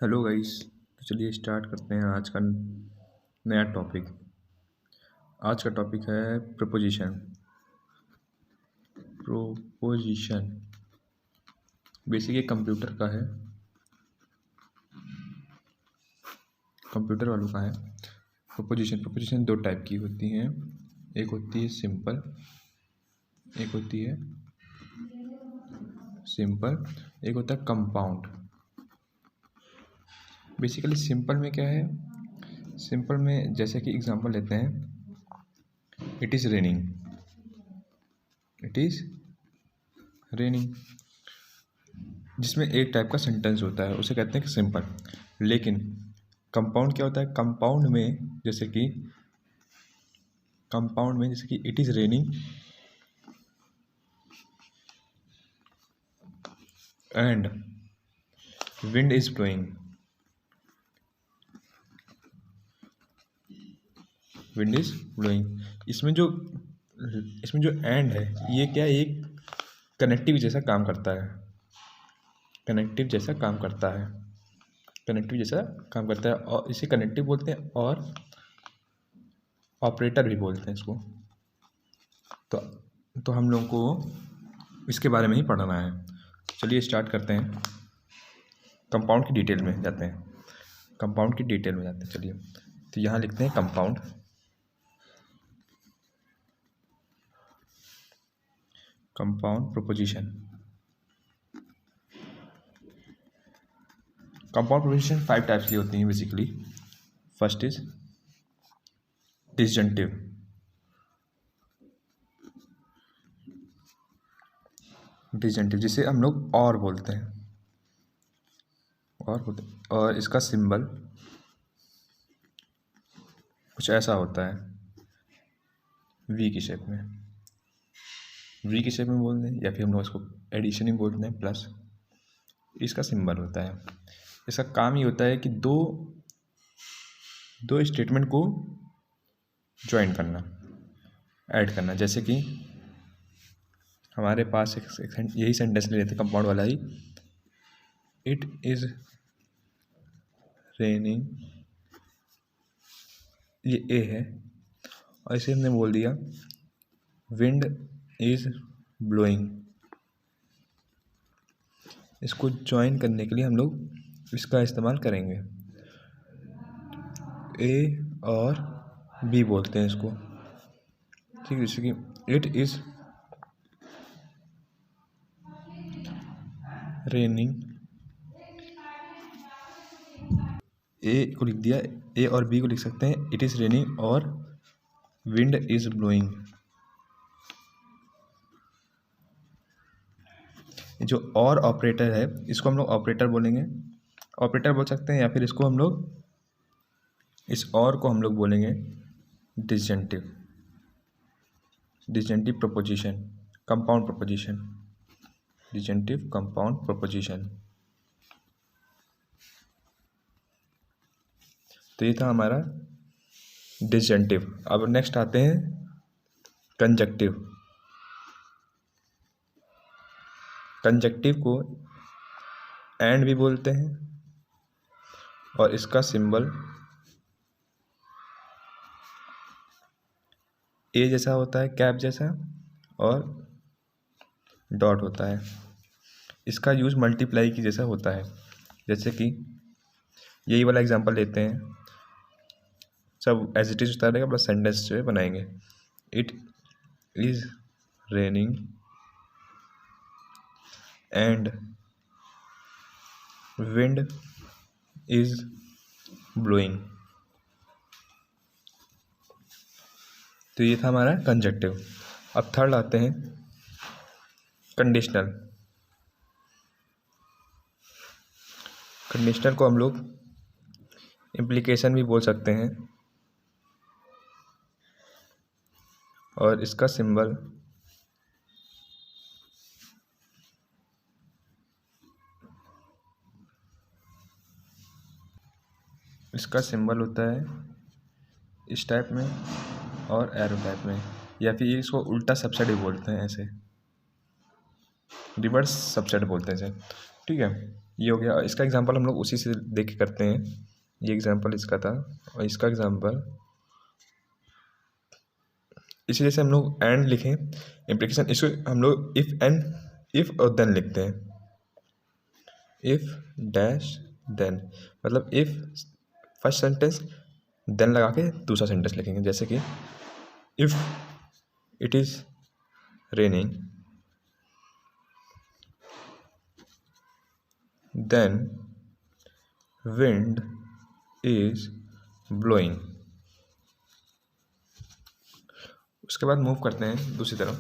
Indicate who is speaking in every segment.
Speaker 1: Hello guys. तो चलिए start करते हैं आज का नया टॉपिक। आज का टॉपिक है प्रोपोजिशन। प्रोपोजिशन बेसिक एक कंप्यूटर का है, कंप्यूटर वालों का है। प्रोपोजिशन दो टाइप की होती हैं, एक होती है सिंपल, एक होती है एक होता है कंपाउंड। बेसिकली सिंपल में क्या है, सिंपल में जैसे कि एग्जांपल लेते हैं, इट इज़ रेनिंग, जिसमें एक टाइप का सेंटेंस होता है, उसे कहते हैं कि सिंपल। लेकिन कंपाउंड क्या होता है, कंपाउंड में जैसे कि it is raining and wind is blowing, इसमें जो एंड है, ये क्या है, एक कनेक्टिव जैसा काम करता है, कनेक्टिव जैसा काम करता है और इसे कनेक्टिव बोलते हैं और ऑपरेटर भी बोलते हैं इसको। तो हम लोगों को इसके बारे में ही पढ़ना है। चलिए स्टार्ट करते हैं, कंपाउंड की डिटेल में जाते हैं। चलिए तो यहाँ लिखते हैं compound proposition. Compound proposition 5 types की होती हैं बेसिकली। फर्स्ट इज डिसजंक्टिव, जिसे हम लोग और बोलते हैं, और इसका सिंबल कुछ ऐसा होता है, वी की शेप में बोलते हैं, या फिर हम लोग इसको एडिशन ही बोलते हैं, प्लस इसका सिंबल होता है। इसका काम ही होता है कि दो स्टेटमेंट को ज्वाइन करना, ऐड करना। जैसे कि हमारे पास यही सेंटेंस ले लेते हैं, कंपाउंड वाला ही, इट इज़ रेनिंग, ये ए है, और इसे हमने बोल दिया विंड इज ब्लोइंग। इसको ज्वाइन करने के लिए हम लोग इसका इस्तेमाल करेंगे, ए और बी बोलते हैं इसको, ठीक है। जैसे कि इट इज़ रेनिंग, ए को लिख दिया, ए और बी को लिख सकते हैं, इट इज़ रेनिंग और विंड इज ब्लोइंग। जो और ऑपरेटर है, इसको हम लोग ऑपरेटर बोलेंगे, ऑपरेटर बोल सकते हैं, या फिर इसको हम लोग, इस और को हम लोग बोलेंगे disjunctive proposition, compound proposition, disjunctive compound proposition. तो ये था हमारा डिसजंक्टिव। अब नेक्स्ट आते हैं कंजक्टिव। कंजक्टिव को एंड भी बोलते हैं, और इसका सिंबल ए जैसा होता है, कैप जैसा, और डॉट होता है। इसका यूज़ मल्टीप्लाई की जैसा होता है। जैसे कि यही वाला एग्जांपल लेते हैं, सब एज इट इज उतारेगा, बस सेंटेंस जो है बनाएंगे। It is raining and wind is blowing. तो ये था हमारा कंजक्टिव। अब थर्ड आते हैं कंडीशनल। कंडीशनल को हम लोग इम्प्लीकेशन भी बोल सकते हैं, और इसका सिंबल होता है इस टाइप में और एरो टाइप में, या फिर इसको उल्टा सबसेट भी बोलते हैं, ऐसे रिवर्स सबसेट बोलते हैं इसे, ठीक है। ये हो गया। इसका एग्जांपल हम लोग उसी से देख के करते हैं। ये एग्जांपल इसका था और इसका एग्जांपल इसी जैसे हम लोग एंड लिखें इम्प्लीकेशन, इसको हम लोग इफ़ एंड इफ़ और देन लिखते हैं। इफ़ डैश देन मतलब इफ़ फर्स्ट सेंटेंस देन लगा के दूसरा सेंटेंस लिखेंगे। जैसे कि if it is raining then wind is blowing. उसके बाद मूव करते हैं दूसरी तरफ,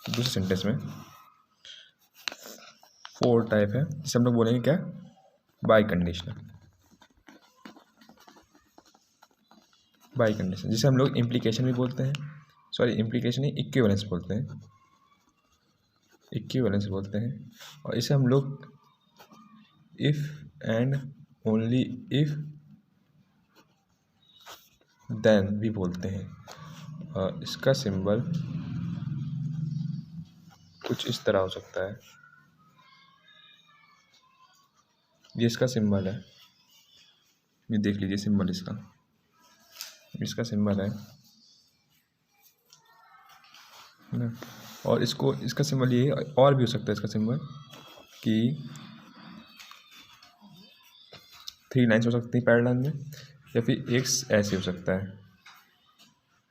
Speaker 1: दूसरे सेंटेंस में 4 टाइप है जिसे हम लोग बोलेंगे क्या, बाई कंडीशनल। बाई कंडीशन जिसे हम लोग इम्प्लीकेशन भी बोलते हैं, सॉरी इम्प्लीकेशन ही इक्विवेलेंस बोलते हैं, इक्विवेलेंस बोलते हैं। और इसे हम लोग if and only if then भी बोलते हैं। और इसका सिंबल कुछ इस तरह हो सकता है। ये इसका सिंबल है, ये देख लीजिए सिंबल इसका सिंबल है ना। और इसका सिंबल ये और भी हो सकता है इसका सिंबल कि 3 लाइन्स हो सकती है पैरेलल में, या फिर एक ऐसे हो सकता है,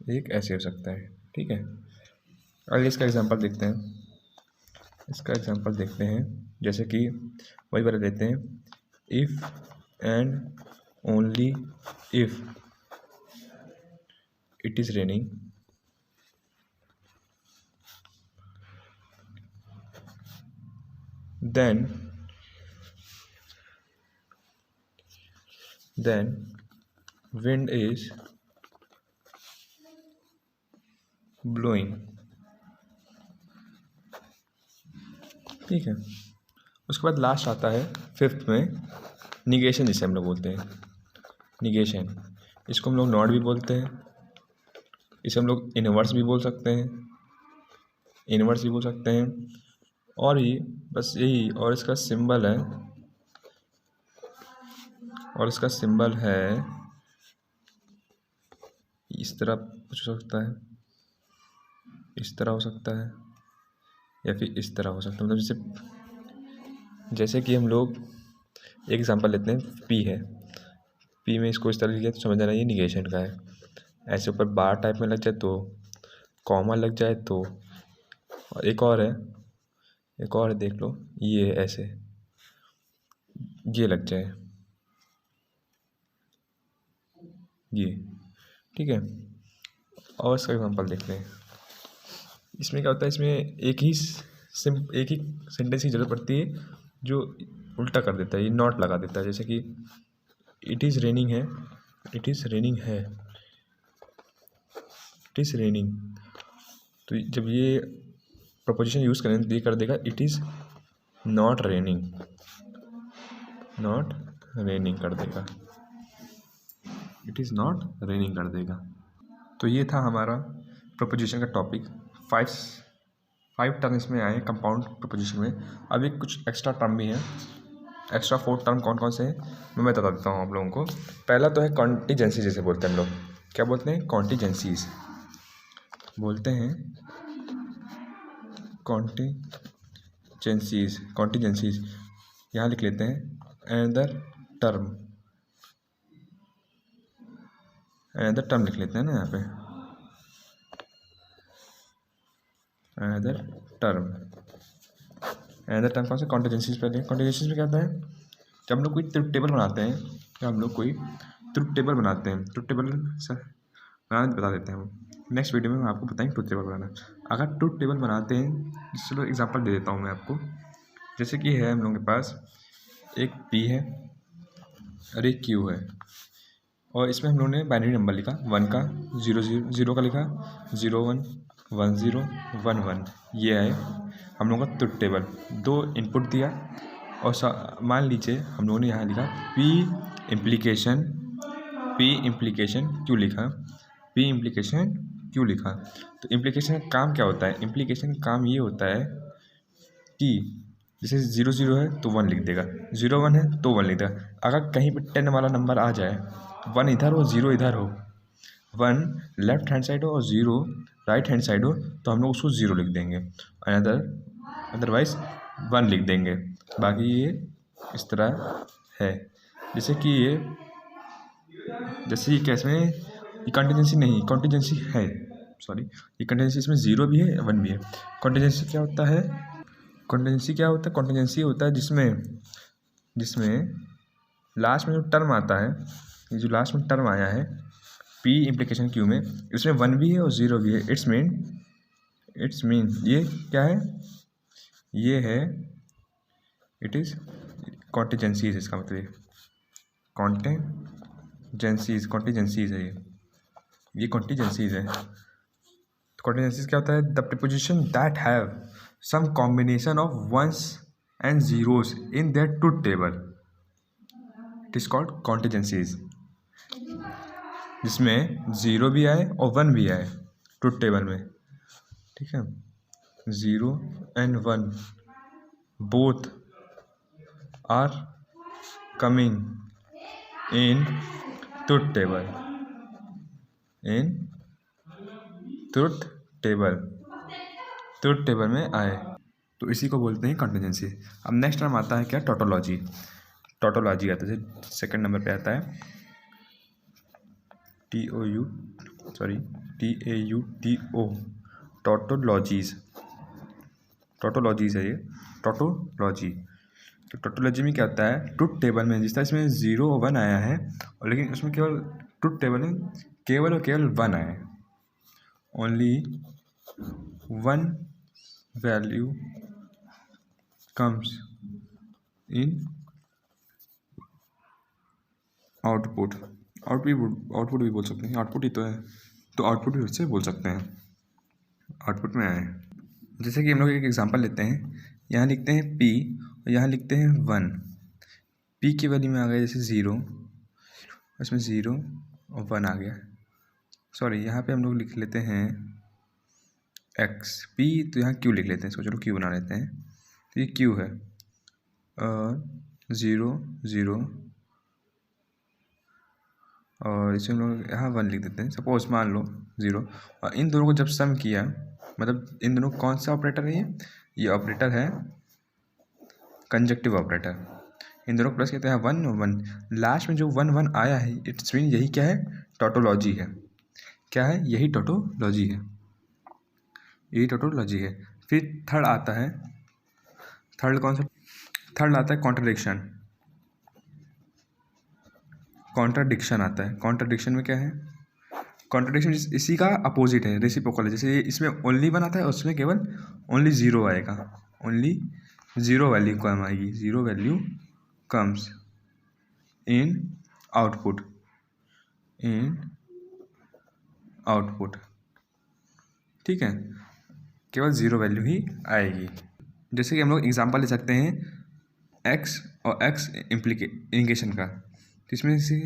Speaker 1: एक ऐसे हो सकता है। ठीक है, आगे इसका एग्जांपल देखते हैं। इसका एग्जांपल देखते हैं जैसे कि वही वाला लेते हैं, if and only if it is raining then wind is blowing। ठीक है, उसके बाद लास्ट आता है 5th में निगेशन, जिसे हम लोग बोलते हैं निगेशन। इसको हम लोग नॉट भी बोलते हैं, इसे हम लोग इनवर्स भी बोल सकते हैं, इनवर्स भी बोल सकते हैं। और ये बस यही, और इसका सिंबल है, और इसका सिंबल है इस तरह कुछ हो सकता है, इस तरह हो सकता है, या फिर इस तरह हो सकता है। मतलब जैसे कि हम लोग एक एग्जांपल लेते हैं, पी है, पी में इसको इस तरह लिखिए तो समझ आना ये निगेशन का है। ऐसे ऊपर बार टाइप में लग जाए तो, कॉमा लग जाए तो, और एक और है देख लो, ये ऐसे ये लग जाए ये। ठीक है, और इसका एग्जांपल देखते हैं। इसमें क्या होता है, इसमें एक ही सेंटेंस की ज़रूरत पड़ती है जो उल्टा कर देता है, ये नॉट लगा देता है। जैसे कि इट इज़ रेनिंग है, इट इज़ रेनिंग है, इट इज़ रेनिंग, तो जब ये प्रपोजिशन यूज़ करें तो ये कर देगा it is not raining, not raining कर देगा, इट इज़ नॉट रेनिंग कर देगा। तो ये था हमारा प्रपोजिशन का टॉपिक। 5 टर्म इसमें आए कंपाउंड प्रपोजिशन में। अभी कुछ एक्स्ट्रा टर्म भी हैं, एक्स्ट्रा 4 टर्म कौन कौन से हैं मैं बता देता हूँ आप लोगों को। पहला तो है कॉन्टीजेंसी, जैसे बोलते हैं हम लोग, क्या बोलते हैं, कॉन्टीजेंसीज बोलते हैं, कॉन्टीजेंसीज यहाँ लिख लेते हैं। अनदर टर्म लिख लेते हैं ना यहाँ पे, अनदर टर्म कौन सा, कॉन्टीजेंसीज। पहले कॉन्टीजेंसीज में क्या होता है, जब हम लोग कोई ट्रुथ टेबल बनाते हैं, ट्रुथ टेबल बनाना बता देते हैं। नेक्स्ट वीडियो में मैं आपको बताएंगे ट्रुथ टेबल बनाना। अगर ट्रुथ टेबल बनाते हैं, चलो एग्जांपल दे देता हूँ मैं आपको। जैसे कि है हम लोगों के पास एक P है और एक Q है, और इसमें हम लोगों ने बाइनरी नंबर लिखा, 1 का 0 का लिखा, 0 1 1 0 1 1। ये है हम लोगों का ट्रुथ टेबल। 2 इनपुट दिया और मान लीजिए हम लोगों ने यहाँ लिखा P इम्प्लीकेशन क्यों लिखा। तो इम्प्लीकेशन का काम क्या होता है, इम्प्लीकेशन का काम ये होता है कि जैसे 0 0 है तो 1 लिख देगा, 0 1 है तो 1 लिख देगा। अगर कहीं पर 10 वाला नंबर आ जाए, 1 इधर हो 0 इधर हो, 1 लेफ्ट हैंड साइड हो और 0 राइट हैंड साइड हो, तो हम लोग उसको 0 लिख देंगे, अदरवाइज 1 लिख देंगे। बाकी ये इस तरह है। जैसे कि ये केस में ये कंटीजेंसी नहीं, कॉन्टीजेंसी है, सॉरी, ये कंटीजेंसी इसमें 0 भी है 1 भी है। कॉन्टीजेंसी क्या होता है? कॉन्टीजेंसी होता है जिसमें लास्ट में जो टर्म आता है, ये जो लास्ट में टर्म आया है पी इम्प्लीकेशन क्यू में, इसमें 1 भी है और 0 भी है। इट्स मीन ये क्या है? ये है, इट इज़ कॉन्टीजेंसीज, इसका मतलब कॉन्टीजेंसीज है, ये कॉन्टीजेंसीज है। कॉन्टीजेंसीज क्या होता है? The preposition that have some combination of ones and zeros in their truth table, it is called contingencies. जिसमें 0 भी आए और 1 भी आए ट्रुथ टेबल में, ठीक है। 0 and 1 both are coming in truth table, truth table में आए, तो इसी को बोलते हैं कॉन्टीजेंसी। अब नेक्स्ट टर्म आता है क्या? टोटोलॉजी आता है, सेकंड नंबर पे आता है TAUTO, टोटोलॉजीज है ये, टोटोलॉजी। तो टोटोलॉजी में क्या होता है? ट्रुथ टेबल में जिस तरह इसमें 0 और 1 आया है, और लेकिन उसमें केवल ट्रुथ टेबल में केवल 1 आया है, only 1 value comes in output भी बोल सकते हैं, आउटपुट ही तो है, तो आउटपुट भी उससे बोल सकते हैं, आउटपुट में आए। जैसे कि हम लोग एक एग्जांपल लेते हैं, यहाँ लिखते हैं P और यहाँ लिखते हैं 1। P की वैल्यू में आ गया जैसे 0, इसमें 0 और 1 आ गया। सॉरी, यहाँ पे हम लोग लिख लेते हैं X, P तो यहाँ Q लिख लेते हैं, इसको चलो Q बना लेते हैं, तो ये Q है, और 0 0 और इसे हम लोग यहाँ 1 लिख देते हैं, सपोज मान लो 0। और इन दोनों को जब सम किया, मतलब इन दोनों कौन सा ऑपरेटर है? ये ऑपरेटर है कंजक्टिव ऑपरेटर। इन दोनों को प्लस कहते हैं 1 और 1, लास्ट में जो 1 1 आया है, इट्स मीन यही क्या है? टोटोलॉजी है। क्या है? यही टोटोलॉजी है। फिर थर्ड आता है, थर्ड आता है कॉन्ट्राडिक्शन आता है। कॉन्ट्राडिक्शन में क्या है? कॉन्ट्राडिक्शन इसी का अपोजिट है, रेसिप्रोकल है। जैसे इसमें ओनली 1 आता है, उसमें केवल ओनली 0 आएगा, ओनली 0 वैल्यू कम आएगी, 0 वैल्यू कम्स इन आउटपुट, ठीक है, केवल 0 वैल्यू ही आएगी। जैसे कि हम लोग एग्जांपल ले सकते हैं x और x इंडिकेशन का, तो इसमें से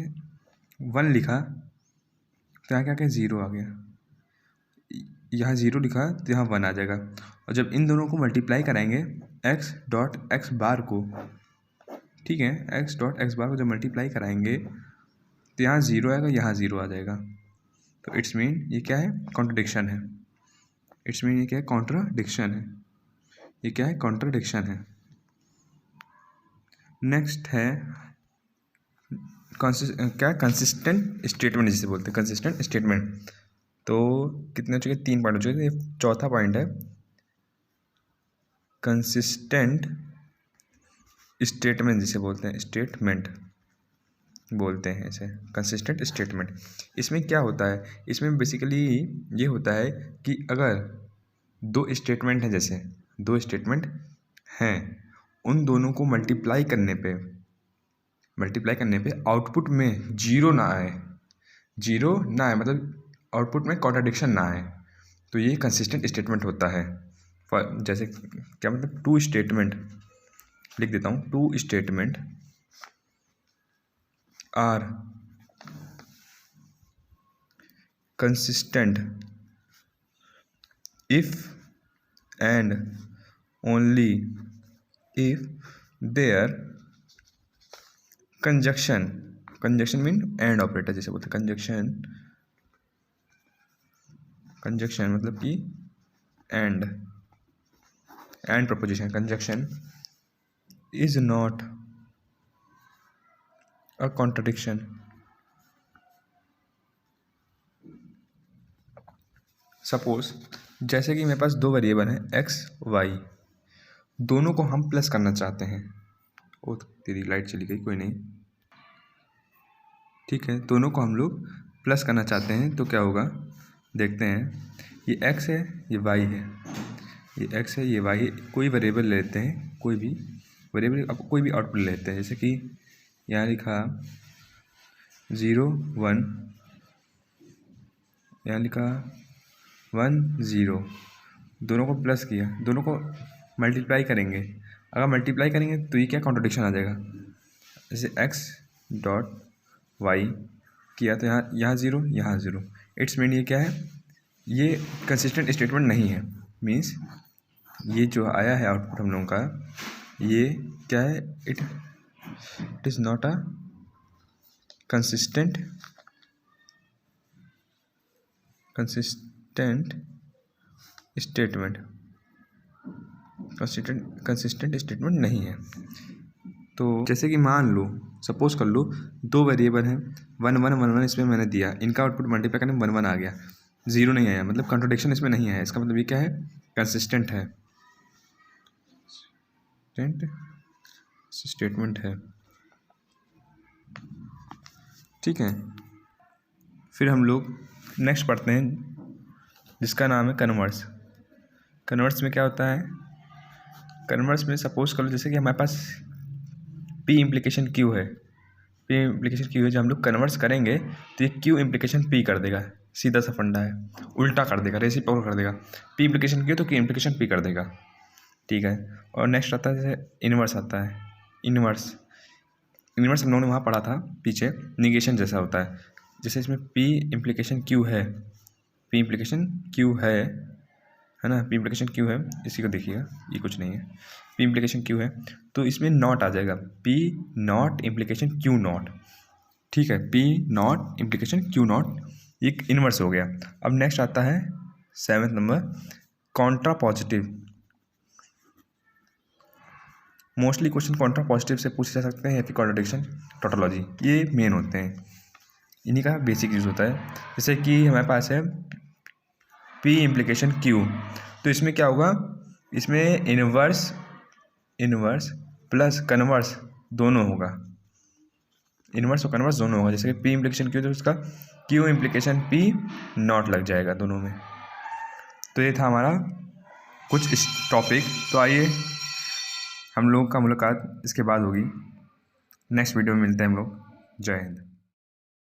Speaker 1: 1 लिखा तो यहाँ क्या क्या 0 आ गया, यहाँ 0 लिखा तो यहाँ 1 आ जाएगा। और जब इन दोनों को मल्टीप्लाई कराएंगे x डॉट x बार को, ठीक है, x डॉट x बार को जब मल्टीप्लाई कराएंगे तो यहाँ 0 आएगा, यहाँ 0 आ जाएगा। तो इट्स मीन ये क्या है? कॉन्ट्रडिक्शन है। ये क्या है? कॉन्ट्रडिक्शन है। नेक्स्ट है कंसिस्टेंट स्टेटमेंट, जिसे बोलते हैं कंसिस्टेंट स्टेटमेंट। तो कितने हो चुके? 3 पॉइंट हो चुके, ये चौथा पॉइंट है, कंसिस्टेंट स्टेटमेंट जिसे बोलते हैं, ऐसे कंसिस्टेंट स्टेटमेंट। इसमें क्या होता है? इसमें बेसिकली ये होता है कि अगर 2 स्टेटमेंट हैं, जैसे 2 स्टेटमेंट हैं, उन दोनों को मल्टीप्लाई करने पे आउटपुट में 0 ना आए, मतलब आउटपुट में कॉन्ट्राडिक्शन ना आए, तो ये कंसिस्टेंट स्टेटमेंट होता है। जैसे क्या मतलब? 2 स्टेटमेंट लिख देता हूँ, 2 statement are consistent if and only if there conjunction mean and operator जैसे बोलते हैं, कंजक्शन मतलब कि and proposition, conjunction is not a contradiction. Suppose जैसे कि मेरे पास दो वेरिएबल हैं एक्स वाई, दोनों को हम प्लस करना चाहते हैं। ओ तेरी लाइट चली गई, कोई नहीं, ठीक है। दोनों को हम लोग प्लस करना चाहते हैं तो क्या होगा देखते हैं। ये एक्स है, ये वाई है, ये एक्स है, ये वाई है। कोई वेरिएबल लेते हैं, कोई भी वेरिएबल, अब कोई भी आउटपुट लेते हैं। जैसे कि यहाँ लिखा 0 1, यहाँ लिखा 1 0, दोनों को प्लस किया, दोनों को मल्टीप्लाई करेंगे। अगर मल्टीप्लाई करेंगे तो ये क्या कॉन्ट्रडिक्शन आ जाएगा। जैसे एक्स डॉट वाई किया तो यहाँ 0, यहाँ 0, इट्स मीन ये क्या है, ये कंसिस्टेंट स्टेटमेंट नहीं है। मीन्स ये जो आया है आउटपुट हम लोगों का, ये क्या है, it is not a consistent statement, consistent statement नहीं है। तो जैसे कि मान लो, सपोज कर लो, दो वेरिएबल हैं 1 1 1 1, इसमें मैंने दिया, इनका आउटपुट मल्टीप्लाई करने में 1 1 आ गया, 0 नहीं आया, मतलब कंट्रोडिक्शन इसमें नहीं है। इसका मतलब ये क्या है, कंसिस्टेंट है, स्टेटमेंट है, ठीक है। फिर हम लोग नेक्स्ट पढ़ते हैं जिसका नाम है कन्वर्स। कन्वर्स में क्या होता है, कन्वर्स में सपोज कर लो जैसे कि हमारे पास पी इम्प्लीकेशन क्यू है, पी इम्प्लीकेशन क्यू है, जब हम लोग कन्वर्स करेंगे तो ये क्यू इम्प्लीकेशन पी कर देगा। सीधा सा फंडा है, उल्टा कर देगा, रेसिप्रोकल कर देगा। पी इम्प्लीकेशन क्यू तो क्यू इम्प्लीकेशन पी कर देगा, ठीक है। और नेक्स्ट आता है जैसे इन्वर्स आता है। इन्वर्स हम लोगों ने वहाँ पढ़ा था पीछे, निगेशन जैसा होता है। जैसे इसमें पी इम्प्लीकेशन क्यू है, पी इम्प्लीकेशन क्यू है ना, पी इम्प्लीकेशन क्यू है, इसी को देखिएगा, ये कुछ नहीं है, पी इम्प्लीकेशन क्यू है तो इसमें नॉट आ जाएगा, P not implication Q not, ठीक है। P not implication Q not, ये इन्वर्स हो गया। अब नेक्स्ट आता है 7th number, Contra positive. Mostly question Contra positive से पूछे जा सकते हैं या फिर कॉन्ट्रडिक्शन टोटोलॉजी, ये मेन होते हैं, इन्हीं का बेसिक यूज़ होता है। जैसे कि हमारे पास है पी इम्प्लीकेशन क्यू, तो इसमें क्या होगा, इसमें इन्वर्स प्लस कन्वर्स दोनों होगा, इन्वर्स और कन्वर्स दोनों होगा। जैसे कि पी इम्प्लीकेशन क्यू तो उसका क्यू इम्प्लीकेशन पी नॉट लग जाएगा दोनों में। तो ये था हमारा कुछ इस टॉपिक। तो आइए हम लोगों का मुलाकात इसके बाद होगी, नेक्स्ट वीडियो में मिलते हैं हम लोग। जय हिंद।